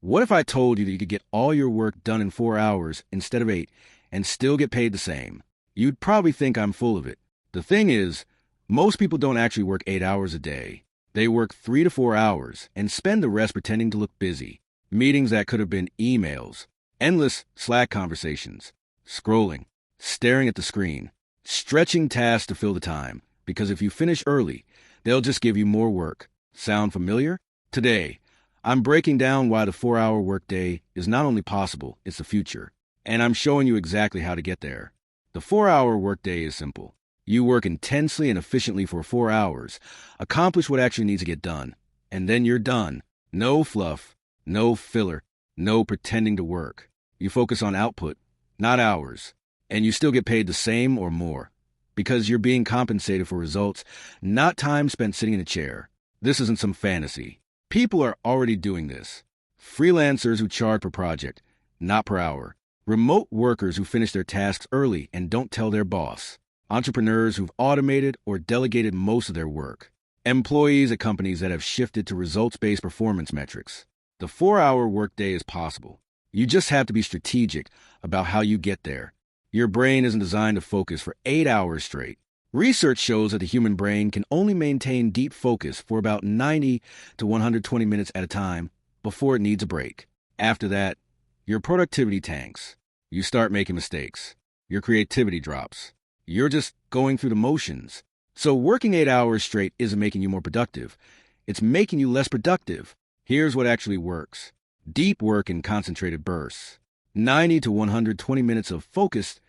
What if I told you that you could get all your work done in 4 hours instead of 8 and still get paid the same? You'd probably think I'm full of it. The thing is, most people don't actually work 8 hours a day. They work 3 to 4 hours and spend the rest pretending to look busy. Meetings that could have been emails, endless Slack conversations, scrolling, staring at the screen, stretching tasks to fill the time. Because if you finish early, they'll just give you more work. Sound familiar? Today, I'm breaking down why the 4-hour workday is not only possible, it's the future. And I'm showing you exactly how to get there. The 4-hour workday is simple. You work intensely and efficiently for 4 hours, accomplish what actually needs to get done, and then you're done. No fluff, no filler, no pretending to work. You focus on output, not hours, and you still get paid the same or more, because you're being compensated for results, not time spent sitting in a chair. This isn't some fantasy. People are already doing this. Freelancers who charge per project, not per hour. Remote workers who finish their tasks early and don't tell their boss. Entrepreneurs who've automated or delegated most of their work. Employees at companies that have shifted to results-based performance metrics. The 4-hour workday is possible. You just have to be strategic about how you get there. Your brain isn't designed to focus for 8 hours straight. Research shows that the human brain can only maintain deep focus for about 90 to 120 minutes at a time before it needs a break. After that, your productivity tanks. You start making mistakes. Your creativity drops. You're just going through the motions. So working 8 hours straight isn't making you more productive. It's making you less productive. Here's what actually works. Deep work in concentrated bursts. 90 to 120 minutes of focused,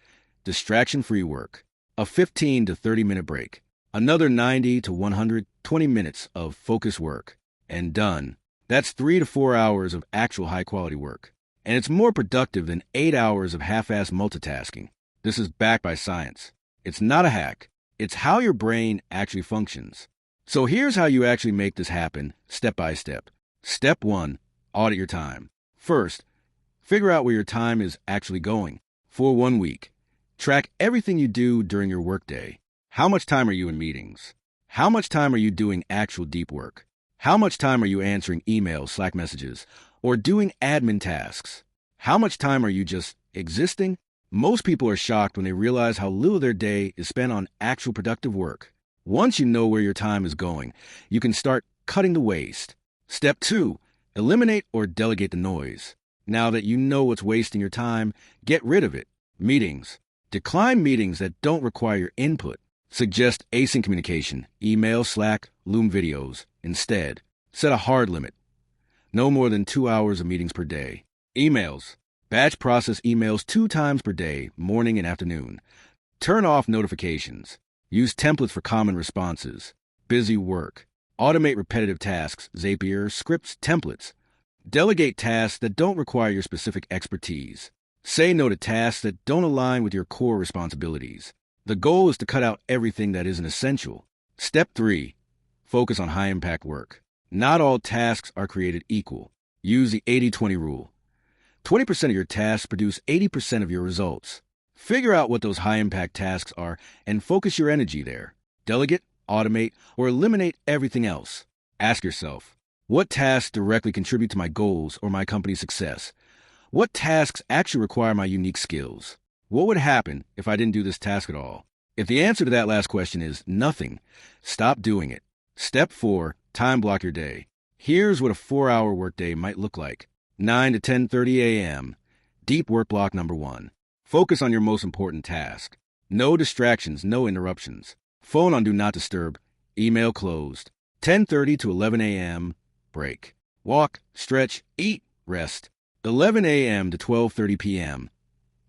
distraction-free work. A 15 to 30-minute break. Another 90 to 120 minutes of focused work. And done. That's 3 to 4 hours of actual high-quality work. And it's more productive than 8 hours of half-assed multitasking. This is backed by science. It's not a hack. It's how your brain actually functions. So here's how you actually make this happen, step by step. Step 1, audit your time. First, figure out where your time is actually going. For 1 week, track everything you do during your workday. How much time are you in meetings? How much time are you doing actual deep work? How much time are you answering emails, Slack messages, or doing admin tasks? How much time are you just existing? Most people are shocked when they realize how little of their day is spent on actual productive work. Once you know where your time is going, you can start cutting the waste. Step 2, eliminate or delegate the noise. Now that you know what's wasting your time, get rid of it. Meetings. Decline meetings that don't require your input. Suggest async communication, email, Slack, Loom videos. Instead, set a hard limit. No more than 2 hours of meetings per day. Emails. Batch process emails 2 times per day, morning and afternoon. Turn off notifications. Use templates for common responses. Busy work. Automate repetitive tasks, Zapier, scripts, templates. Delegate tasks that don't require your specific expertise. Say no to tasks that don't align with your core responsibilities. The goal is to cut out everything that isn't essential. Step 3, focus on high-impact work. Not all tasks are created equal. Use the 80-20 rule. 20% of your tasks produce 80% of your results. Figure out what those high-impact tasks are and focus your energy there. Delegate, automate, or eliminate everything else. Ask yourself, what tasks directly contribute to my goals or my company's success? What tasks actually require my unique skills? What would happen if I didn't do this task at all? If the answer to that last question is nothing, stop doing it. Step 4, time block your day. Here's what a 4-hour workday might look like. 9 to 10:30 a.m. Deep work block number 1. Focus on your most important task. No distractions, no interruptions. Phone on do not disturb. Email closed. 10:30 to 11 a.m. Break. Walk, stretch, eat, rest. 11 a.m. to 12:30 p.m.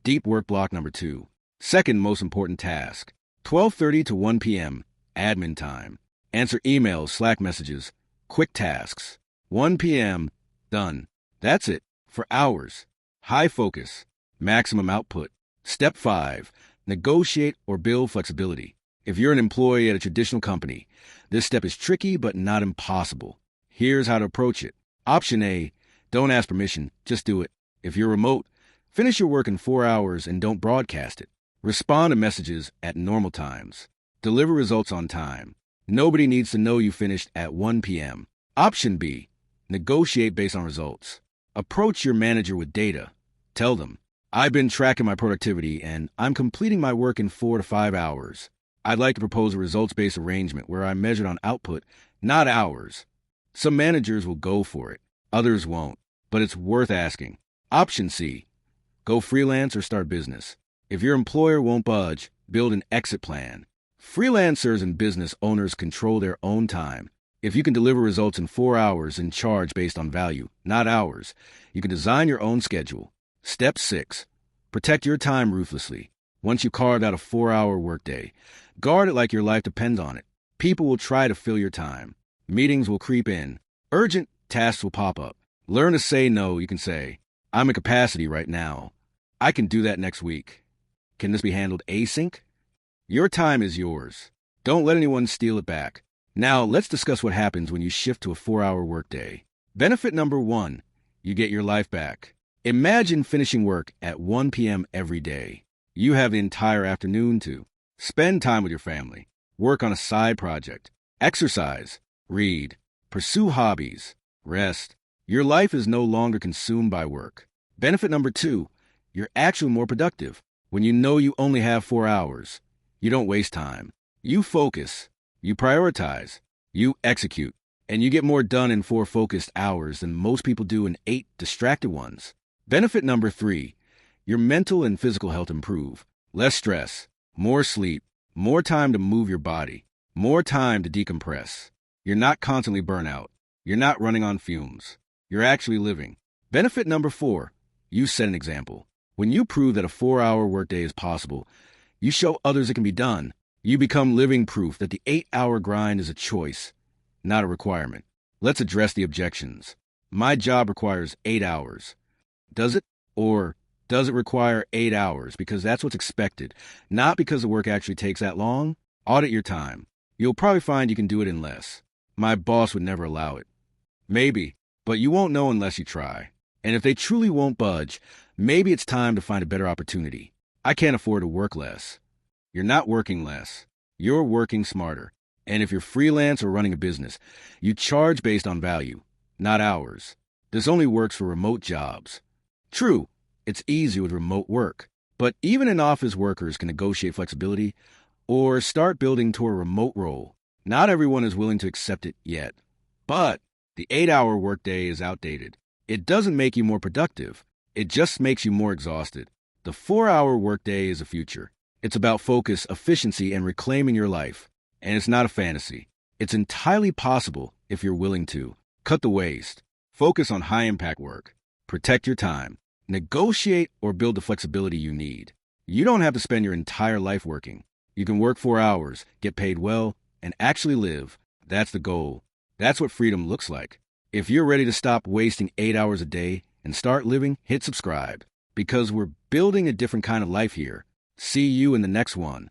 Deep work block number 2. Second most important task. 12:30 to 1 p.m. Admin time. Answer emails, Slack messages, quick tasks. 1 p.m. Done. That's it. For hours. High focus. Maximum output. Step 5. Negotiate or build flexibility. If you're an employee at a traditional company, this step is tricky but not impossible. Here's how to approach it. Option A. Don't ask permission. Just do it. If you're remote, finish your work in 4 hours and don't broadcast it. Respond to messages at normal times. Deliver results on time. Nobody needs to know you finished at 1 p.m. Option B. Negotiate based on results. Approach your manager with data. Tell them, I've been tracking my productivity and I'm completing my work in 4 to 5 hours. I'd like to propose a results-based arrangement where I'm measured on output, not hours. Some managers will go for it, others won't, but it's worth asking. Option C, go freelance or start business. If your employer won't budge, build an exit plan. Freelancers and business owners control their own time. If you can deliver results in 4 hours and charge based on value, not hours, you can design your own schedule. Step 6. Protect your time ruthlessly. Once you carved out a 4-hour workday, guard it like your life depends on it. People will try to fill your time. Meetings will creep in. Urgent tasks will pop up. Learn to say no. You can say, I'm in capacity right now. I can do that next week. Can this be handled async? Your time is yours. Don't let anyone steal it back. Now, let's discuss what happens when you shift to a 4-hour workday. Benefit number 1, you get your life back. Imagine finishing work at 1 p.m. every day. You have the entire afternoon to spend time with your family, work on a side project, exercise, read, pursue hobbies, rest. Your life is no longer consumed by work. Benefit number 2, you're actually more productive. When you know you only have 4 hours, you don't waste time. You focus. You prioritize, you execute, and you get more done in 4 focused hours than most people do in 8 distracted ones. Benefit number 3, your mental and physical health improve. Less stress, more sleep, more time to move your body, more time to decompress. You're not constantly burnt out. You're not running on fumes. You're actually living. Benefit number 4, you set an example. When you prove that a 4-hour workday is possible, you show others it can be done. You become living proof that the 8-hour grind is a choice, not a requirement. Let's address the objections. My job requires 8 hours. Does it? Or does it require 8 hours because that's what's expected, not because the work actually takes that long? Audit your time. You'll probably find you can do it in less. My boss would never allow it. Maybe, but you won't know unless you try. And if they truly won't budge, maybe it's time to find a better opportunity. I can't afford to work less. You're not working less. You're working smarter. And if you're freelance or running a business, you charge based on value, not hours. This only works for remote jobs. True, it's easy with remote work, but even in-office workers can negotiate flexibility or start building toward a remote role. Not everyone is willing to accept it yet. But the 8-hour workday is outdated. It doesn't make you more productive. It just makes you more exhausted. The 4-hour workday is the future. It's about focus, efficiency, and reclaiming your life. And it's not a fantasy. It's entirely possible if you're willing to. Cut the waste. Focus on high-impact work. Protect your time. Negotiate or build the flexibility you need. You don't have to spend your entire life working. You can work 4 hours, get paid well, and actually live. That's the goal. That's what freedom looks like. If you're ready to stop wasting 8 hours a day and start living, hit subscribe. Because we're building a different kind of life here. See you in the next one.